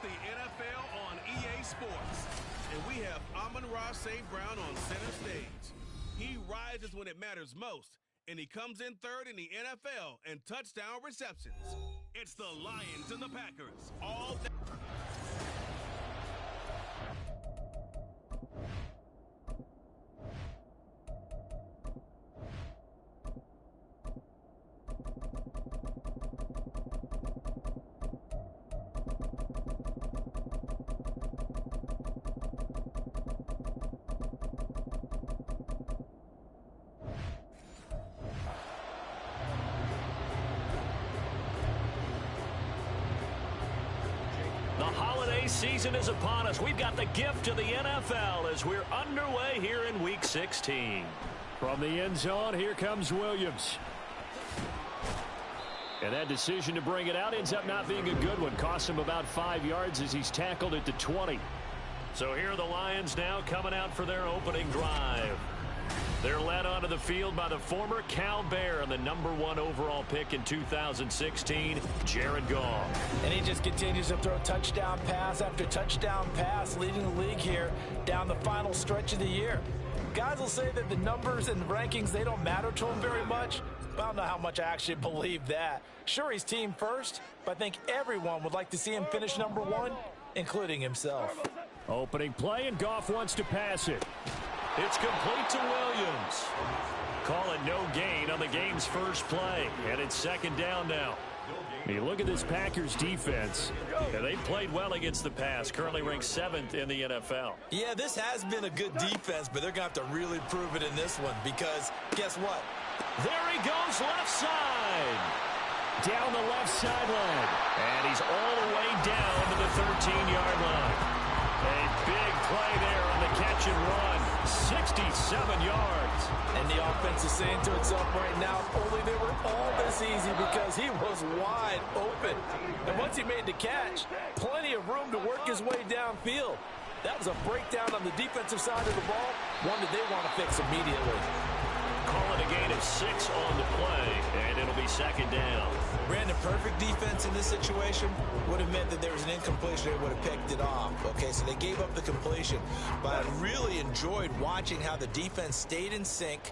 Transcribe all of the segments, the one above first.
the NFL on EA Sports. And we have Amon-Ra St. Brown on center stage. He rises when it matters most, and he comes in third in the NFL in touchdown receptions. It's the Lions and the Packers all day. The holiday season is upon us. We've got the gift of the NFL as we're underway here in Week 16. From the end zone, here comes Williams. And that decision to bring it out ends up not being a good one. Costs him about 5 yards as he's tackled at the 20. So here are the Lions now coming out for their opening drive. They're led onto the field by the former Cal Bear and the #1 overall pick in 2016, Jared Goff. And he just continues to throw touchdown pass after touchdown pass, leading the league here down the final stretch of the year. Guys will say that the numbers and rankings, they don't matter to him very much. But I don't know how much I actually believe that. Sure, he's team first, but I think everyone would like to see him finish #1, including himself. Opening play, and Goff wants to pass it. It's complete to Williams. Call it no gain on the game's first play, and it's second down now. You look at this Packers defense. Yeah, they played well against the pass, currently ranked 7th in the NFL. Yeah, this has been a good defense, but they're going to have to really prove it in this one because guess what? There he goes, left side. Down the left sideline. And he's all the way down to the 13-yard line. A big play there on the catch and run. 67 yards. And the offense is saying to itself right now, if only they were all this easy because he was wide open. And once he made the catch, plenty of room to work his way downfield. That was a breakdown on the defensive side of the ball, one that they want to fix immediately. Call it a gain of 6 on the play, and it'll be second down. Brandon, perfect defense in this situation would have meant that there was an incompletion. They would have picked it off. Okay, so they gave up the completion. But I really enjoyed watching how the defense stayed in sync,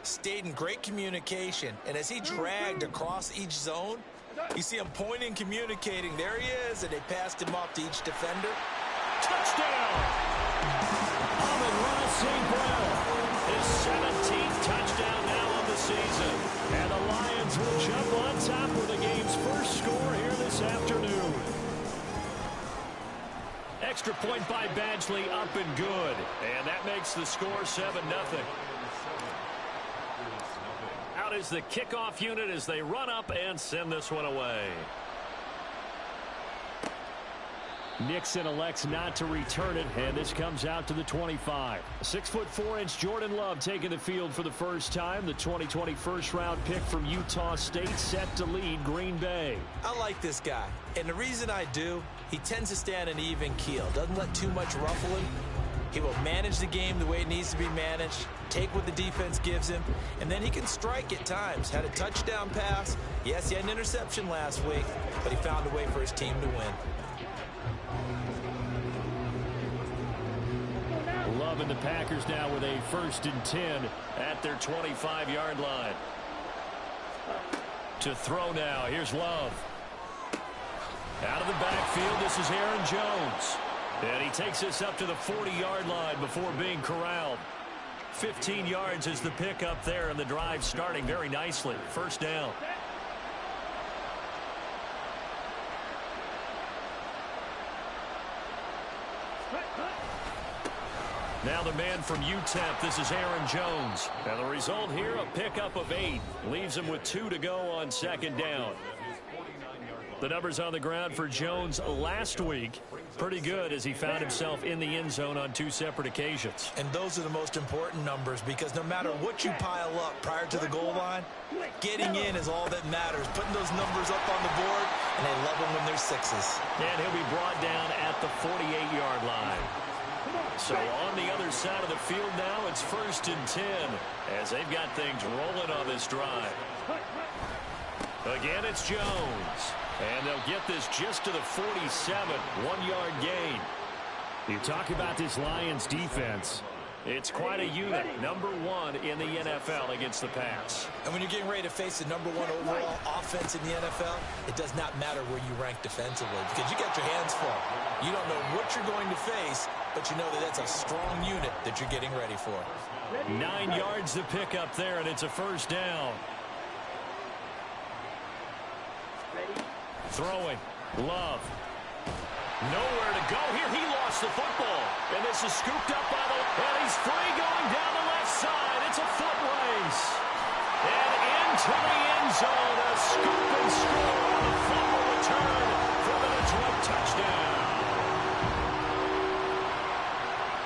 stayed in great communication. And as he dragged across each zone, you see him pointing, communicating. There he is, and they passed him off to each defender. Touchdown! Amon-Ra St. Brown. His 17th touchdown now on the season. And the Lions will jump on top with the game's first score here this afternoon. Extra point by Badgley, up and good. And that makes the score 7-0. Out is the kickoff unit as they run up and send this one away. Nixon elects not to return it, and this comes out to the 25. 6'4" Jordan Love taking the field for the first time. The 2020 first-round pick from Utah State set to lead Green Bay. I like this guy, and the reason I do, he tends to stay on an even keel. Doesn't let too much ruffle him. He will manage the game the way it needs to be managed, take what the defense gives him, and then he can strike at times. Had a touchdown pass. Yes, he had an interception last week, but he found a way for his team to win. Love and the Packers now with a 1st and 10 at their 25-yard line. To throw now, here's Love. Out of the backfield, this is Aaron Jones. And he takes us up to the 40-yard line before being corralled. 15 yards is the pickup there, and the drive starting very nicely. First down. Now the man from UTEP, this is Aaron Jones. And the result here, a pickup of 8. Leaves him with 2 to go on second down. The numbers on the ground for Jones last week, pretty good as he found himself in the end zone on 2 separate occasions. And those are the most important numbers because no matter what you pile up prior to the goal line, getting in is all that matters. Putting those numbers up on the board, and they love them when they're 6s. And he'll be brought down at the 48-yard line. So on the other side of the field now, it's 1st and 10 as they've got things rolling on this drive. Again, it's Jones. And they'll get this just to the 47, 1-yard gain. You talk about this Lions defense. It's quite a unit, number 1 in the NFL against the pass. And when you're getting ready to face the number 1 overall offense in the NFL, it does not matter where you rank defensively because you got your hands full. You don't know what you're going to face, but you know that that's a strong unit that you're getting ready for. 9 yards to pick up there, and it's a first down. Throwing. Love. Nowhere to go here. He lost the football. And this is scooped up by the... And he's free going down the left side. It's a foot race. And into the end zone. A scoop and score on a fumble return for the Detroit touchdown.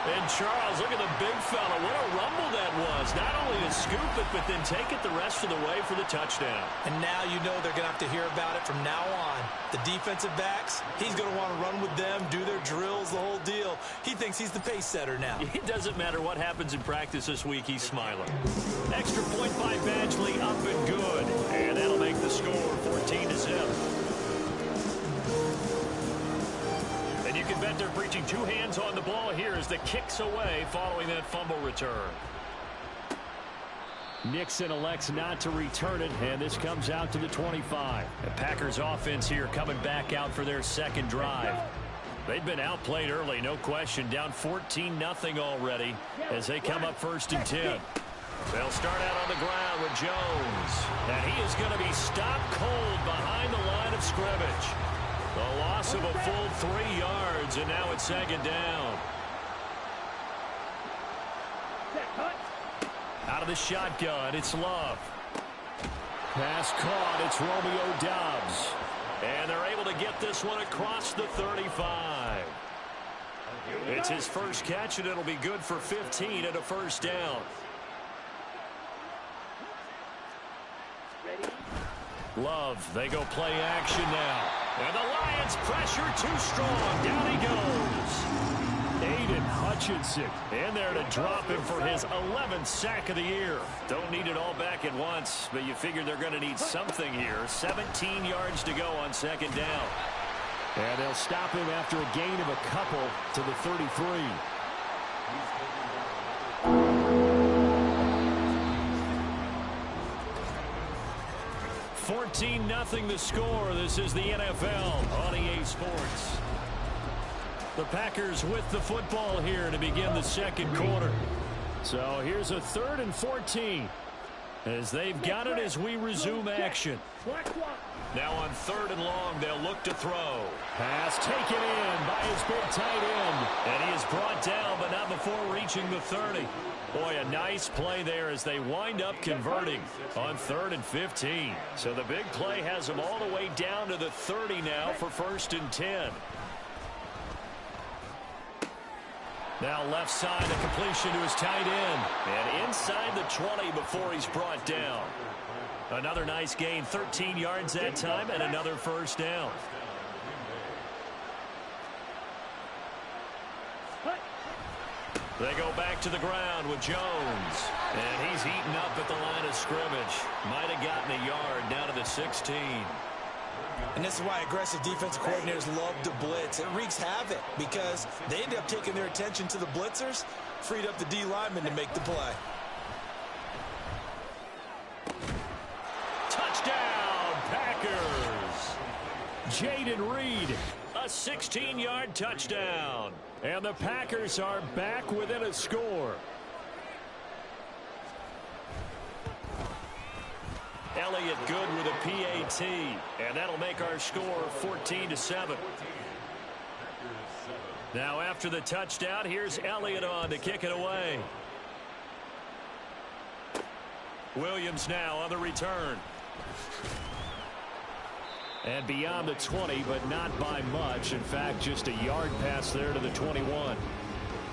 And Charles, look at the big fella. What a rumble that was. Not only to scoop it, but then take it the rest of the way for the touchdown. And now you know they're going to have to hear about it from now on. The defensive backs, he's going to want to run with them, do their drills, the whole deal. He thinks he's the pace setter now. It doesn't matter what happens in practice this week, he's smiling. Extra point by Badgley, up and good. And that'll make the score 14-7. And you can bet they're preaching 2 hands on the ball here as the kick's away following that fumble return. Nixon elects not to return it, and this comes out to the 25. The Packers offense here coming back out for their second drive. They've been outplayed early, no question. Down 14-0 already as they come up 1st and 10. They'll start out on the ground with Jones. And he is going to be stopped cold behind the line of scrimmage. The loss of a full 3 yards, and now it's 2nd down. Out of the shotgun, it's Love. Pass caught, it's Romeo Doubs. And they're able to get this one across the 35. It's his first catch, and it'll be good for 15 and a first down. Love, they go play action now. And the Lions pressure too strong. Down he goes. Aiden Hutchinson in there to drop him for his 11th sack of the year. Don't need it all back at once, but you figure they're going to need something here. 17 yards to go on 2nd down. And they'll stop him after a gain of a couple to the 33. 14-0 the score. This is the NFL on EA Sports. The Packers with the football here to begin the second quarter. So here's a 3rd and 14. As they've got it as we resume action. Now on 3rd and long, they'll look to throw. Pass taken in by his big tight end. And he is brought down, but not before reaching the 30. Boy, a nice play there as they wind up converting on 3rd and 15. So the big play has them all the way down to the 30 now for 1st and 10. Now left side, a completion to his tight end. And inside the 20 before he's brought down. Another nice gain, 13 yards that time, and another first down. They go back to the ground with Jones. And he's eaten up at the line of scrimmage. Might have gotten a yard down to the 16. And this is why aggressive defensive coordinators love to blitz. It wreaks havoc because they end up taking their attention to the blitzers, freed up the D lineman to make the play. Touchdown, Packers! Jaden Reed. A 16-yard touchdown. And the Packers are back within a score. Elliott good with a PAT, and that'll make our score 14-7. Now after the touchdown, here's Elliott on to kick it away. Williams now on the return. And beyond the 20, but not by much. In fact, just a yard pass there to the 21.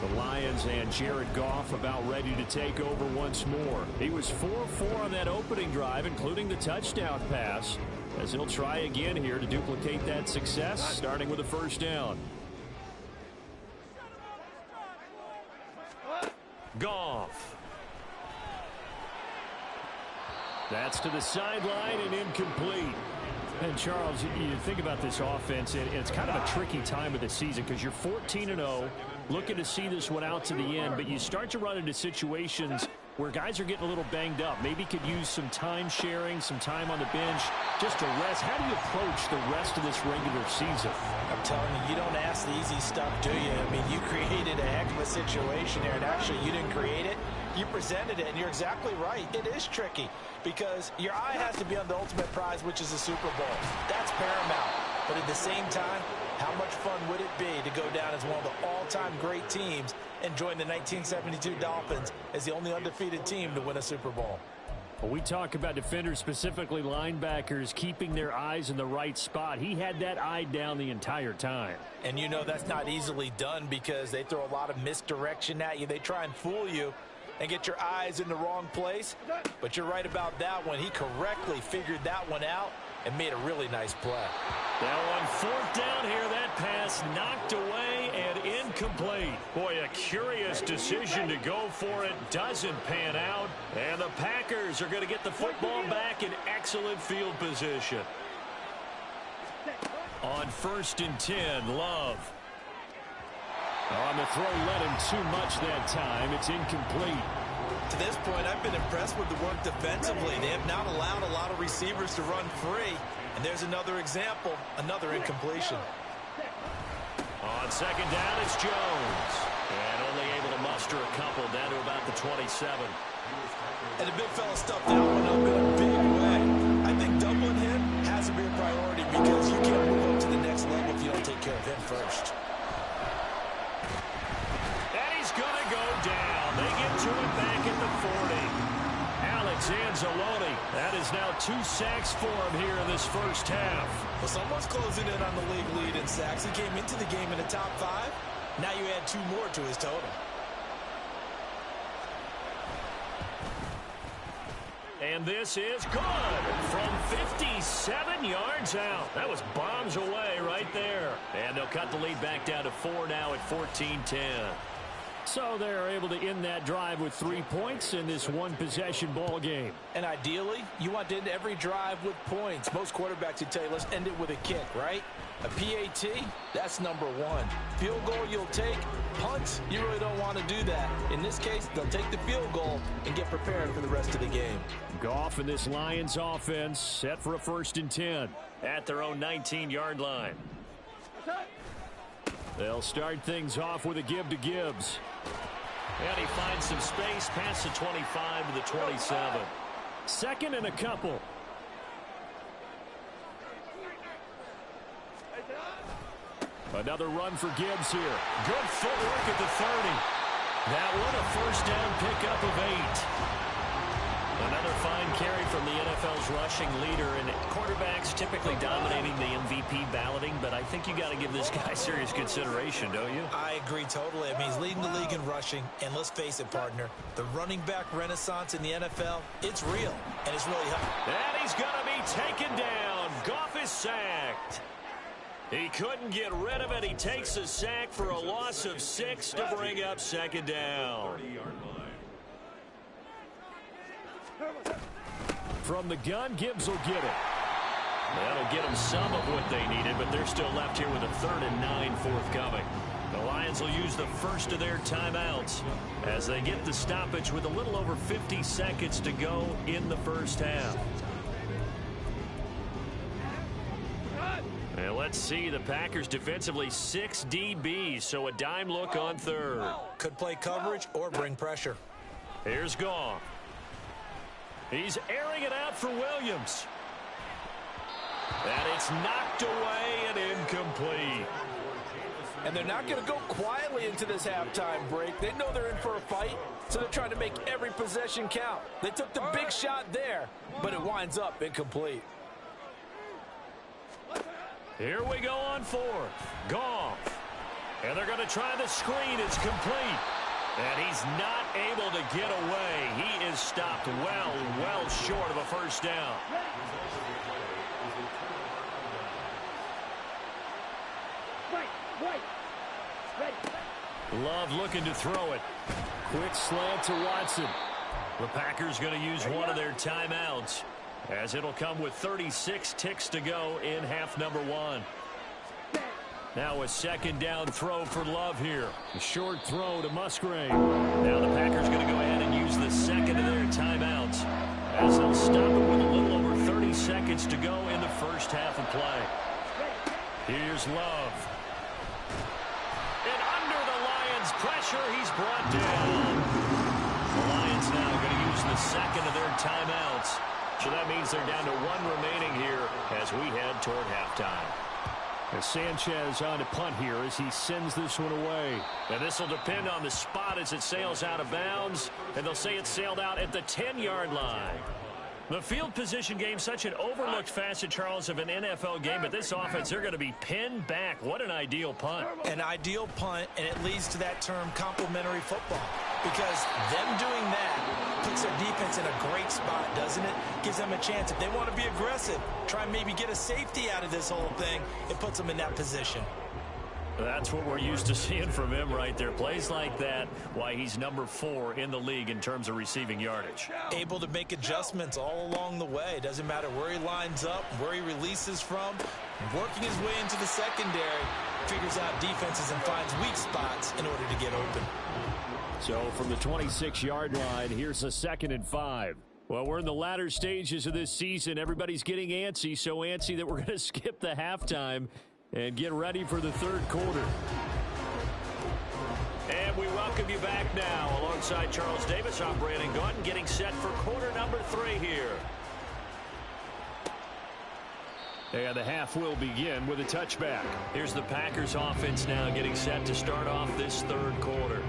The Lions and Jared Goff about ready to take over once more. He was 4-4 on that opening drive, including the touchdown pass, as he'll try again here to duplicate that success, starting with a first down. Goff. That's to the sideline and incomplete. And, Charles, you think about this offense, and it's kind of a tricky time of the season because you're 14-0, looking to see this one out to the end, but you start to run into situations where guys are getting a little banged up. Maybe could use some time sharing, some time on the bench just to rest. How do you approach the rest of this regular season? I'm telling you, you don't ask the easy stuff, do you? I mean, you created a heck of a situation here, and actually you didn't create it. You presented it, and you're exactly right. It is tricky because your eye has to be on the ultimate prize, which is the Super Bowl. That's paramount. But at the same time, how much fun would it be to go down as one of the all-time great teams and join the 1972 Dolphins as the only undefeated team to win a Super Bowl? Well, we talk about defenders, specifically linebackers, keeping their eyes in the right spot. He had that eye down the entire time. And you know that's not easily done because they throw a lot of misdirection at you. They try and fool you and get your eyes in the wrong place. But you're right about that one. He correctly figured that one out and made a really nice play. Now on fourth down here, that pass knocked away and incomplete. Boy, a curious decision to go for it. Doesn't pan out. And the Packers are going to get the football back in excellent field position. On 1st and 10, Love. On the throw, led him too much that time. It's incomplete. To this point, I've been impressed with the work defensively. They have not allowed a lot of receivers to run free. And there's another example, another incompletion. On 2nd down, it's Jones. And only able to muster a couple down to about the 27. And the big fella stuffed that one up in a big way. I think doubling him has to be a priority because you can't move up to the next level if you don't take care of him first. And he's going to go down. They get to it back at the 40. Alex Anzalone. That is now 2 sacks for him here in this first half. Well, someone's closing in on the league lead in sacks. He came into the game in the top 5. Now you add 2 more to his total. And this is good from 57 yards out. That was bombs away right there. And they'll cut the lead back down to 4 now at 14-10. So they're able to end that drive with 3 points in this one-possession ball game. And ideally, you want to end every drive with points. Most quarterbacks would tell you, let's end it with a kick, right? A PAT, that's number 1. Field goal you'll take. Punts, you really don't want to do that. In this case, they'll take the field goal and get prepared for the rest of the game. Goff and this Lions offense set for a 1st and 10. At their own 19-yard line. They'll start things off with a give to Gibbs. And he finds some space past the 25 to the 27. 2nd and a couple. Another run for Gibbs here. Good footwork at the 30. That one a 1st down pickup of 8. Another fine carry from the NFL's rushing leader, and quarterbacks typically dominating the MVP balloting, but I think you got to give this guy serious consideration, don't you? I agree totally. I mean, he's leading the league in rushing, and let's face it, partner, the running back renaissance in the NFL, it's real, and it's really hard. And he's going to be taken down. Goff is sacked. He couldn't get rid of it. He takes a sack for a loss of 6 to bring up 2nd down. From the gun, Gibbs will get it. That'll get them some of what they needed, but they're still left here with a 3rd and 9 forthcoming. The Lions will use the first of their timeouts as they get the stoppage with a little over 50 seconds to go in the first half. And let's see, the Packers defensively 6 DBs, so a dime look on 3rd. Could play coverage or bring pressure. Here's Goff. He's airing it out for Williams. And it's knocked away and incomplete. And they're not going to go quietly into this halftime break. They know they're in for a fight, so they're trying to make every possession count. They took the big shot there, but it winds up incomplete. Here we go on 4th. Goff. And they're going to try the screen. It's complete. And he's not able to get away. He is stopped well short of a 1st down. Love looking to throw it. Quick slant to Watson. The Packers going to use one of their timeouts. as it'll come with 36 ticks to go in half number one. Now a second down throw for Love here. A short throw to Musgrave. Now the Packers going to go ahead and use the second of their timeouts, as they'll stop it with a little over 30 seconds to go in the first half of play. Here's Love. And under the Lions' pressure, he's brought down. The Lions now going to use the second of their timeouts. So that means they're down to one remaining here as we head toward halftime. As Sanchez on to punt here as he sends this one away. And this will depend on the spot as it sails out of bounds. And they'll say it sailed out at the 10-yard line. The field position game, such an overlooked facet, Charles, of an NFL game. But this offense, they're going to be pinned back. What an ideal punt. An ideal punt, and it leads to that term complementary football. Because them doing that puts their defense in a great spot, doesn't it? Gives them a chance. If they want to be aggressive, try and maybe get a safety out of this whole thing, it puts them in that position. That's what we're used to seeing from him right there. Plays like that, why he's number 4 in the league in terms of receiving yardage. Able to make adjustments all along the way. Doesn't matter where he lines up, where he releases from. Working his way into the secondary, figures out defenses and finds weak spots in order to get open. So from the 26-yard line, here's a 2nd and 5. Well, we're in the latter stages of this season. Everybody's getting antsy, so antsy that we're going to skip the halftime and get ready for the third quarter. And we welcome you back now. Alongside Charles Davis, I'm Brandon Gaudin, getting set for quarter number 3 here. And the half will begin with a touchback. Here's the Packers offense now getting set to start off this third quarter.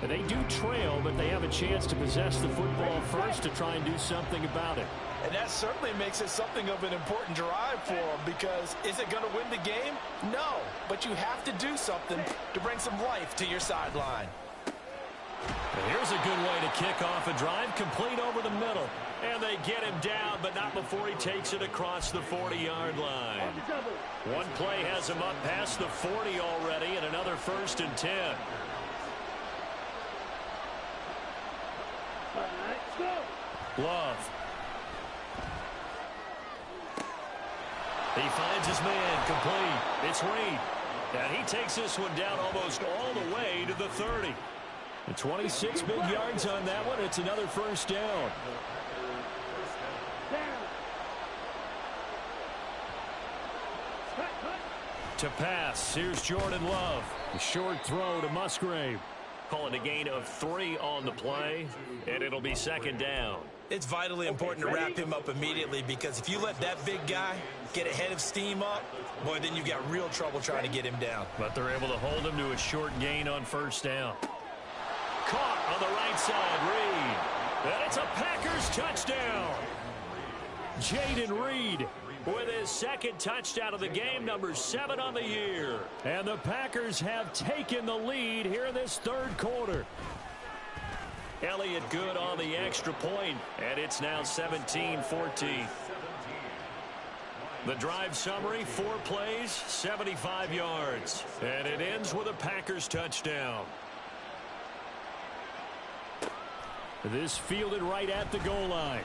And they do trail, but they have a chance to possess the football first to try and do something about it. And that certainly makes it something of an important drive for them, because is it going to win the game? No, but you have to do something to bring some life to your sideline. And here's a good way to kick off a drive, complete over the middle. And they get him down, but not before he takes it across the 40-yard line. One play has him up past the 40 already, and another 1st and 10. Love. He finds his man complete. It's Reed. And he takes this one down almost all the way to the 30. And 26 big yards on that one. It's another 1st down. To pass, here's Jordan Love. A short throw to Musgrave. Calling a gain of 3 on the play, and it'll be 2nd down. It's vitally important to wrap him up immediately, because if you let that big guy get a head of steam up, boy, then you've got real trouble trying to get him down. But they're able to hold him to a short gain on 1st down. Caught on the right side, Reed. And it's a Packers touchdown. Jaden Reed with his 2nd touchdown of the game, number 7 on the year. And the Packers have taken the lead here in this third quarter. Elliott good on the extra point, and it's now 17-14. The drive summary, 4 plays, 75 yards. And it ends with a Packers touchdown. This fielded right at the goal line.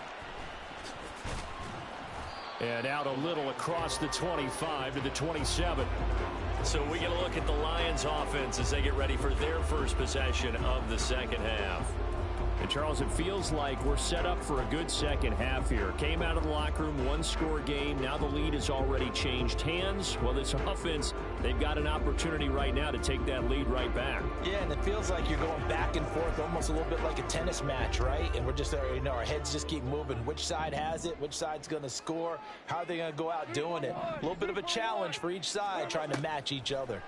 And out a little across the 25 to the 27. So we get a look at the Lions offense as they get ready for their first possession of the second half. And Charles, it feels like we're set up for a good second half here. Came out of the locker room, 1-score game. Now the lead has already changed hands. Well, this offense, they've got an opportunity right now to take that lead right back. Yeah, and it feels like you're going back and forth, almost a little bit like a tennis match, right? And we're just, our heads just keep moving. Which side has it? Which side's going to score? How are they going to go out doing it? A little bit of a challenge for each side, trying to match each other.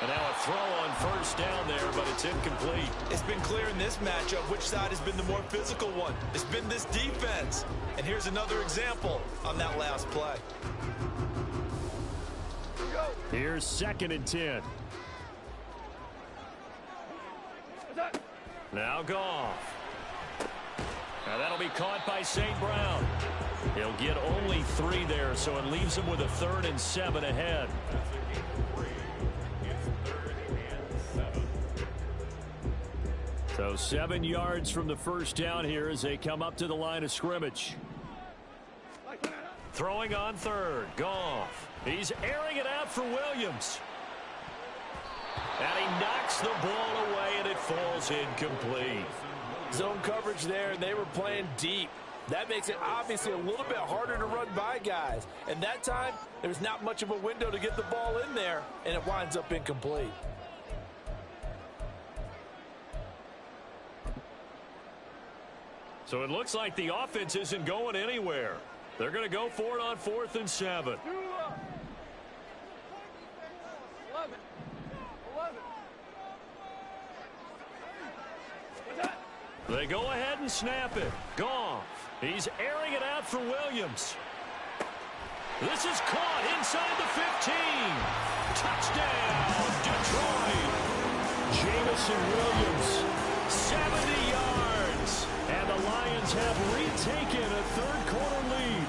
And now a throw on 1st down there, but it's incomplete. It's been clear in this matchup which side has been the more physical one. It's been this defense. And here's another example on that last play. Here's 2nd and 10. Now Goff. Now that'll be caught by St. Brown. He'll get only 3 there, so it leaves him with a 3rd and 7 ahead. So 7 yards from the first down here as they come up to the line of scrimmage. Throwing on third. Goff. He's airing it out for Williams. And he knocks the ball away, and it falls incomplete. Zone coverage there, and they were playing deep. That makes it obviously a little bit harder to run by guys. And that time, there's not much of a window to get the ball in there, and it winds up incomplete. So it looks like the offense isn't going anywhere. They're going to go for it on 4th and 7. They go ahead and snap it. Goff. He's airing it out for Williams. This is caught inside the 15. Touchdown, Detroit. Jamison Williams. 70 yards. And the Lions have retaken a third-quarter lead.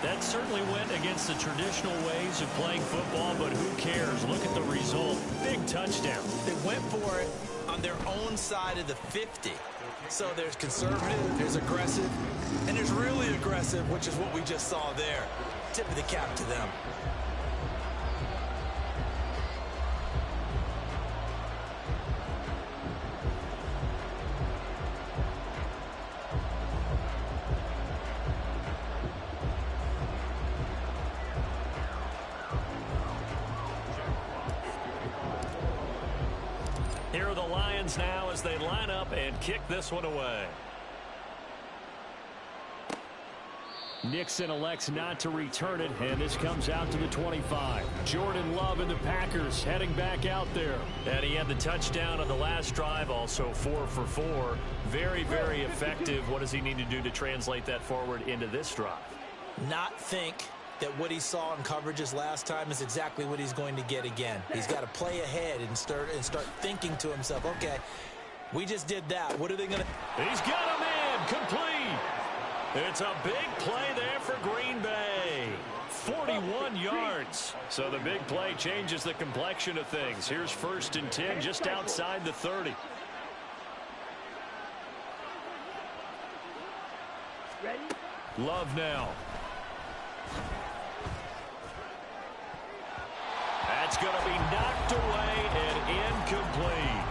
That certainly went against the traditional ways of playing football, but who cares? Look at the result. Big touchdown. They went for it on their own side of the 50. So there's conservative, there's aggressive, and there's really aggressive, which is what we just saw there. Tip of the cap to them. Here are the Lions now as they line up and kick this one away. Nixon elects not to return it, and this comes out to the 25. Jordan Love and the Packers heading back out there. And he had the touchdown on the last drive, also 4 for 4. Very, very effective. What does he need to do to translate that forward into this drive? Not think that what he saw in coverages last time is exactly what he's going to get again. He's got to play ahead and start thinking to himself, okay, we just did that. What are they going to... He's got a man complete. It's a big play there for Green Bay. 41 yards. So the big play changes the complexion of things. Here's 1st and 10 just outside the 30. Ready? Love now. That's going to be knocked away and incomplete.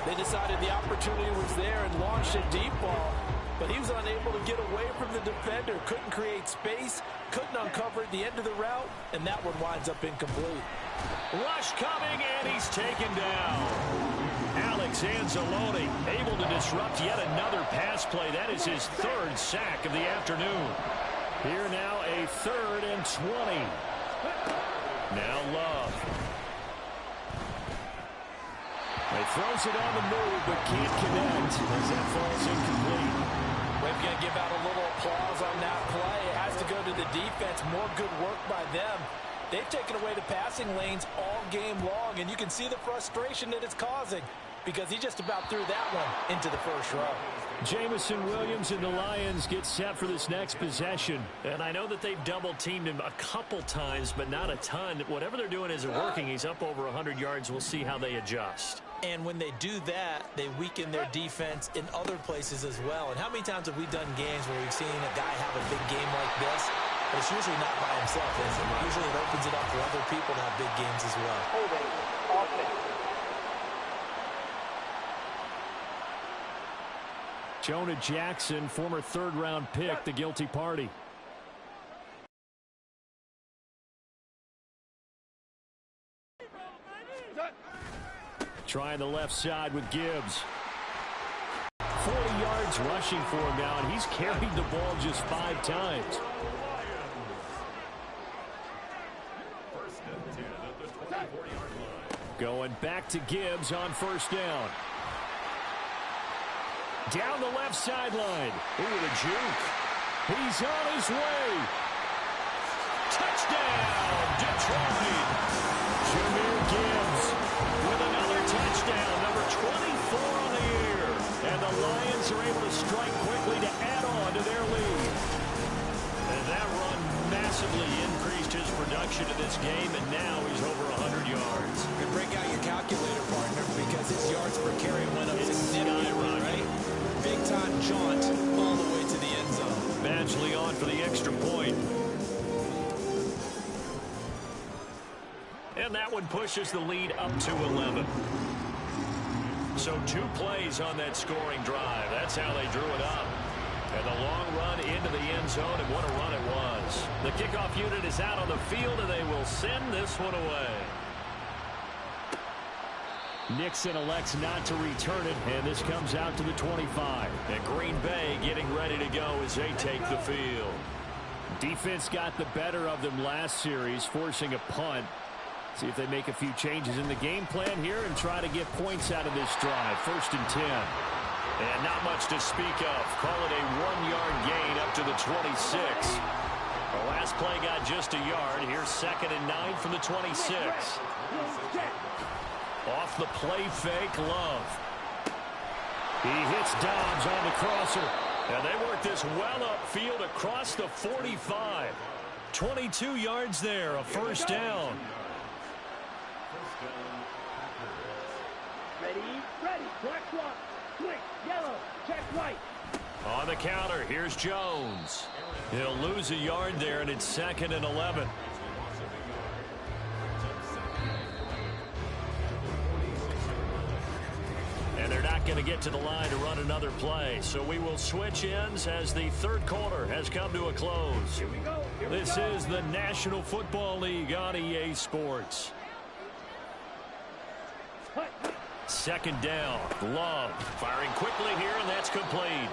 They decided the opportunity was there and launched a deep ball, but he was unable to get away from the defender, couldn't create space, couldn't uncover at the end of the route, and that one winds up incomplete. Rush coming, and he's taken down. Alex Anzalone able to disrupt yet another pass play. That is his 3rd sack of the afternoon. Here now a 3rd and 20. Now Love. He throws it on the move, but can't connect as that falls incomplete. We're going to give out a little applause on that play. It has to go to the defense. More good work by them. They've taken away the passing lanes all game long, and you can see the frustration that it's causing because he just about threw that one into the first row. Jamison Williams and the Lions get set for this next possession. And I know that they've double-teamed him a couple times, but not a ton. Whatever they're doing isn't working. He's up over 100 yards. We'll see how they adjust. And when they do that, they weaken their defense in other places as well. And how many times have we done games where we've seen a guy have a big game like this, but it's usually not by himself, is it? Usually it opens it up for other people to have big games as well. Holding. Offense. Jonah Jackson, former 3rd-round pick, the guilty party. Trying the left side with Gibbs. 40 yards rushing for him now, and he's carried the ball just 5 times. Going back to Gibbs on 1st down. Down the left sideline. Ooh, the juke. He's on his way. Touchdown, Detroit. Jahmyr Gibbs With another touchdown, number 24 on the year. and the Lions are able to strike quickly to add on to their lead. And that run massively increased his production in this game, and now he's over 100 yards. You break out your calculator, partner, because because his yards per carry went up significantly, right? Big-time jaunt all the way to the end zone. Badgley on for the extra point. And that one pushes the lead up to 11. So 2 plays on that scoring drive. That's how they drew it up. And the long run into the end zone, and what a run it was. The kickoff unit is out on the field, and they will send this one away. Nixon elects not to return it, and this comes out to the 25. And Green Bay getting ready to go as they take the field. Defense got the better of them last series, forcing a punt. See if they make a few changes in the game plan here and try to get points out of this drive. 1st and 10. And not much to speak of. Call it a 1-yard gain up to the 26. The last play got just a yard. Here's 2nd and 9 from the 26. Off the play fake, Love. He hits Dobbs on the crosser. And they work this well upfield across the 45. 22 yards there, a 1st down. Ready, black one, switch, yellow, check white. On the counter, here's Jones. He'll lose a yard there, and it's 2nd and 11. And they're not going to get to the line to run another play, so we will switch ends as the 3rd quarter has come to a close. Here we go. This is the National Football League on EA Sports. 2nd down, Love firing quickly here, and that's complete.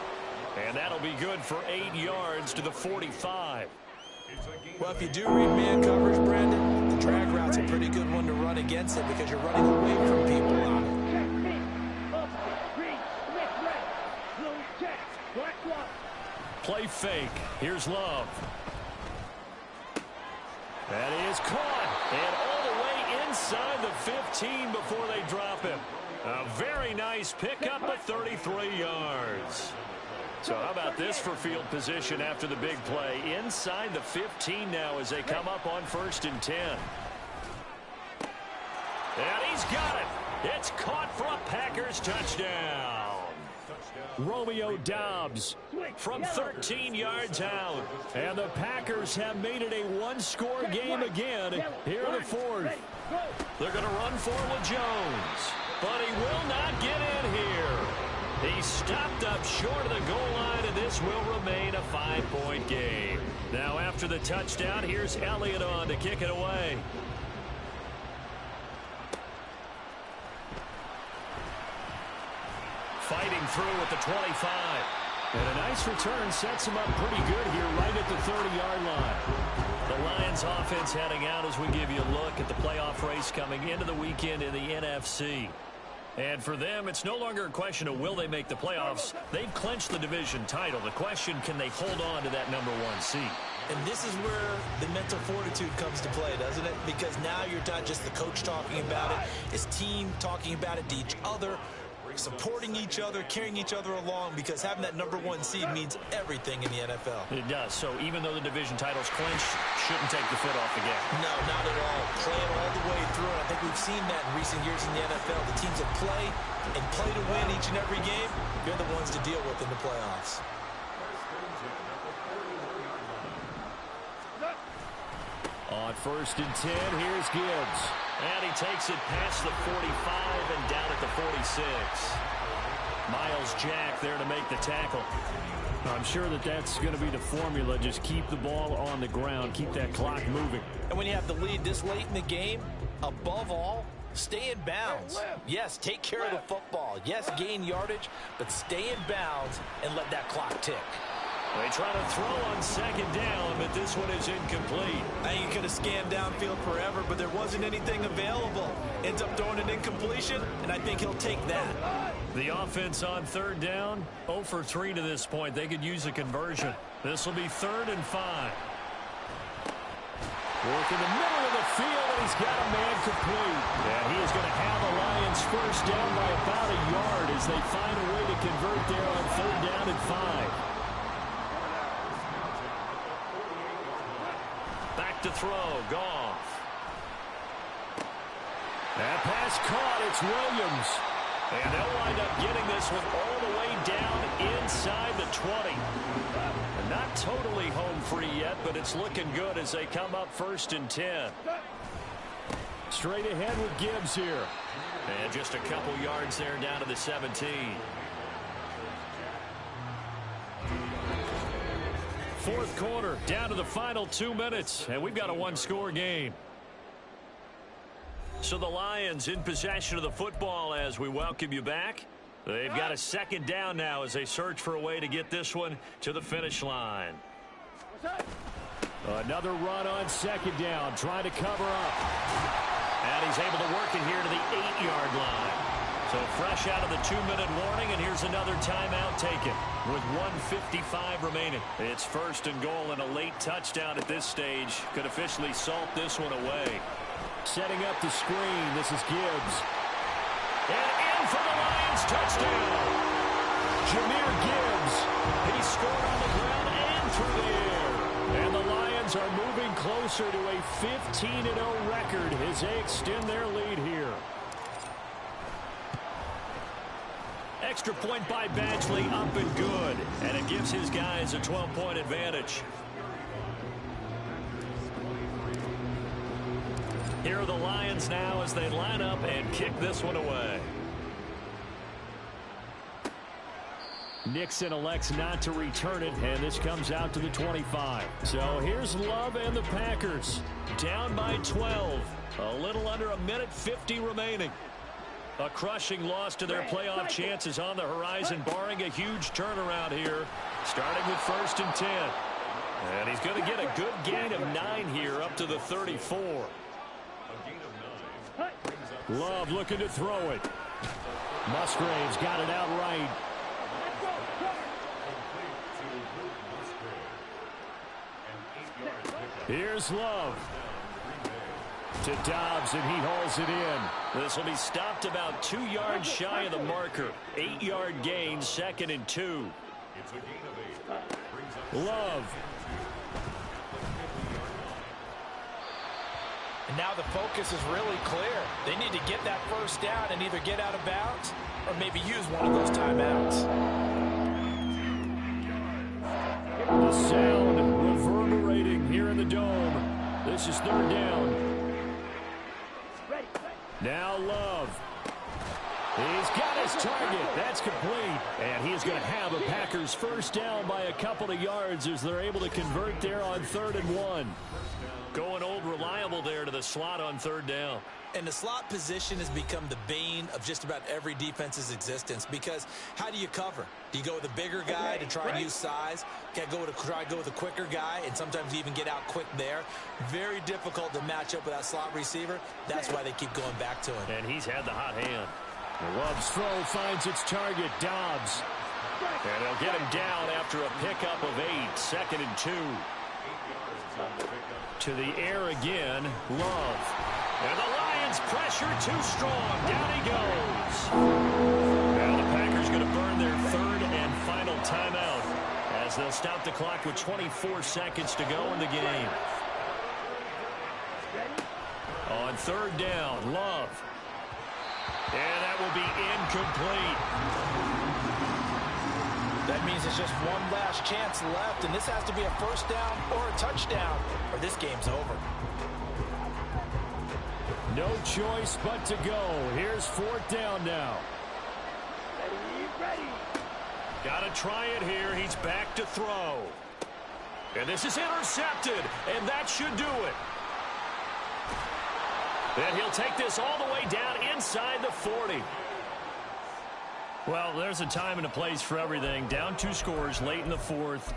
And that'll be good for 8 yards to the 45. Well, if you do read man coverage, Brandon, the drag route's a pretty good one to run against it because you're running away from people on it. Check me. Opposite, green, left, red, blue, check, black one. Play fake. Here's Love. That is caught. And all the way inside the 15 before they drop him. A very nice pickup of 33 yards. So how about this for field position after the big play? Inside the 15 now as they come up on 1st and 10. And he's got it. It's caught for a Packers touchdown. Romeo Dobbs From 13 yards out. And the Packers have made it a 1-score game again here in the 4th. They're going to run for with Jones. But he will not get in here. He stopped up short of the goal line, and this will remain a 5-point game. Now after the touchdown, here's Elliott on to kick it away. Fighting through at the 25. And a nice return sets him up pretty good here right at the 30-yard line. The Lions offense heading out as we give you a look at the playoff race coming into the weekend in the NFC. And for them, it's no longer a question of will they make the playoffs. They've clinched the division title. The question, can they hold on to that number 1 seed? And this is where the mental fortitude comes to play, doesn't it? Because now you're not just the coach talking about it, his team talking about it to each other, supporting each other, carrying each other along, because having that number 1 seed means everything in the NFL. It does. So even though the division title's clinched, shouldn't take the foot off the gas. No, not at all. Play it all the way through. And I think we've seen that in recent years in the NFL. The teams that play and play to win each and every game, they're the ones to deal with in the playoffs. On 1st and 10, here's Gibbs. And he takes it past the 45 and down at the 46. Miles Jack there to make the tackle. I'm sure that that's going to be the formula. Just keep the ball on the ground. Keep that clock moving. And when you have the lead this late in the game, above all, stay in bounds. Yes, take care of the football. Yes, gain yardage, but stay in bounds and let that clock tick. They try to throw on 2nd down, but this one is incomplete. I think he could have scanned downfield forever, but there wasn't anything available. Ends up throwing an incompletion, and I think he'll take that. The offense on 3rd down, 0 for 3 to this point. They could use a conversion. This will be 3rd and 5. Work in the middle of the field, and he's got a man complete. And he is going to have the Lions 1st down by about a yard as they find a way to convert there on 3rd down and 5. Back to throw, Goff. That pass caught, it's Williams. And they'll wind up getting this one all the way down inside the 20. And not totally home free yet, but it's looking good as they come up 1st and 10. Straight ahead with Gibbs here. And just a couple yards there down to the 17. Fourth quarter, down to the final 2 minutes, and we've got a one-score game. So the Lions in possession of the football as we welcome you back. They've got a 2nd down now as they search for a way to get this one to the finish line. Another run on 2nd down, trying to cover up. And he's able to work it here to the 8-yard line. So fresh out of the 2-minute warning, and here's another timeout taken with 1:55 remaining. It's 1st and goal, and a late touchdown at this stage could officially salt this one away. Setting up the screen, this is Gibbs. And in for the Lions, touchdown! Jahmyr Gibbs. He scored on the ground and through the air. And the Lions are moving closer to a 15-0 record as they extend their lead here. Extra point by Badgley, up and good. And it gives his guys a 12-point advantage. Here are the Lions now as they line up and kick this one away. Nixon elects not to return it, and this comes out to the 25. So here's Love and the Packers. Down by 12. A little under 1:50 remaining. A crushing loss to their playoff chances on the horizon, barring a huge turnaround here, starting with 1st and 10. And he's going to get a good gain of 9 here up to the 34. Love looking to throw it. Musgrave's got it out right. Here's Love. To Dobbs, and he hauls it in. This will be stopped about 2 yards shy of the marker. 8-yard gain, 2nd and 2. Love. And now the focus is really clear. They need to get that 1st down and either get out of bounds or maybe use one of those timeouts. The sound reverberating here in the dome. This is 3rd down. Now Love. He's got his target. That's complete. And he's going to have the Packers 1st down by a couple of yards as they're able to convert there on 3rd and 1. Going old reliable there to the slot on 3rd down. And the slot position has become the bane of just about every defense's existence, because how do you cover? Do you go with a bigger guy to try and use size? Can't go with a quicker guy, and sometimes you even get out quick there. Very difficult to match up with that slot receiver. That's why they keep going back to him. And he's had the hot hand. Love's throw finds its target, Dobbs. And they'll get him down after a pickup of 8, 2nd and 2. To the air again, Love. And the Lions pressure too strong. Down he goes. Now the Packers going to burn their 3rd and final timeout as they'll stop the clock with 24 seconds to go in the game. On 3rd down, Love. And that will be incomplete. That means it's just one last chance left, and this has to be a 1st down or a touchdown, or this game's over. No choice but to go. Here's 4th down now. Ready. Got to try it here. He's back to throw. And this is intercepted, and that should do it. And he'll take this all the way down inside the 40. Well, there's a time and a place for everything. Down 2 scores late in the 4th.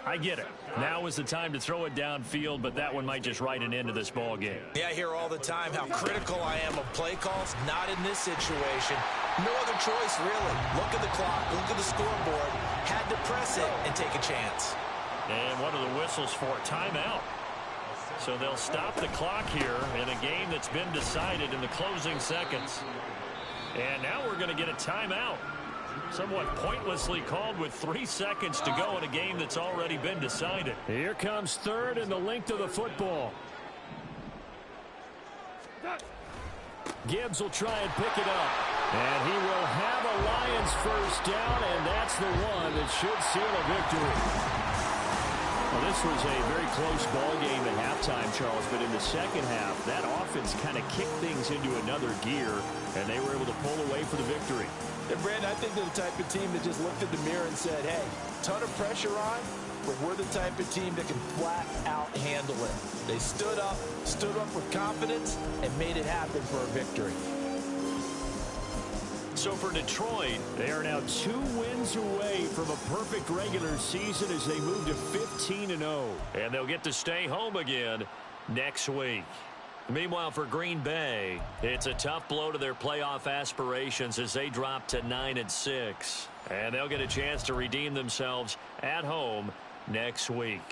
I get it. Now is the time to throw it downfield, but that one might just write an end to this ball game. Yeah, I hear all the time how critical I am of play calls. Not in this situation. No other choice, really. Look at the clock. Look at the scoreboard. Had to press it and take a chance. And what are the whistles for? Timeout. So they'll stop the clock here in a game that's been decided in the closing seconds. And now we're going to get a timeout. Somewhat pointlessly called with 3 seconds to go in a game that's already been decided. Here comes 3rd and the length of the football. Gibbs will try and pick it up. And he will have a Lions first down, and that's the one that should seal a victory. Well, this was a very close ball game at halftime, Charles, but in the second half, that offense kind of kicked things into another gear, and they were able to pull away for the victory. And Brandon, I think they're the type of team that just looked in the mirror and said, hey, ton of pressure on, but we're the type of team that can flat out handle it. They stood up with confidence, and made it happen for a victory. So for Detroit, they are now 2 wins away from a perfect regular season as they move to 15-0. And they'll get to stay home again next week. Meanwhile, for Green Bay, it's a tough blow to their playoff aspirations as they drop to 9-6. And they'll get a chance to redeem themselves at home next week.